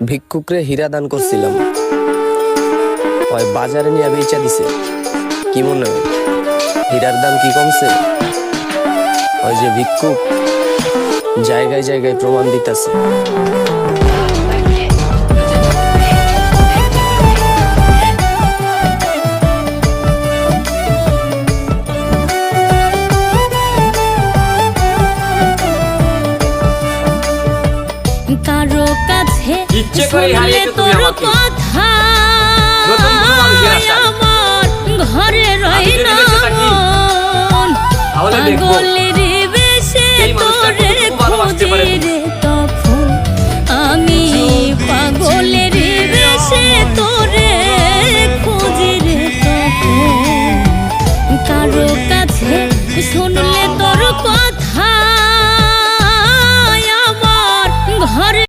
ভিক্ষুকরে হীরা দান করছিলাম, ওই বাজারে নিয়ে বেচা দিছে। কি মনে হয় হীরার দাম কি কমছে? ওই যে ভিক্ষুক জায়গায় জায়গায় প্রমাণ দিতেছে। কারো কাছে ইচ্ছে করে হারিয়েছো তুমি আমাকে। কথা নতুন কোনো মানুষের আশা। আমার ঘরে রই আমি যদি না বেঁচে থাকি, তাহলে দেখবো। পাগল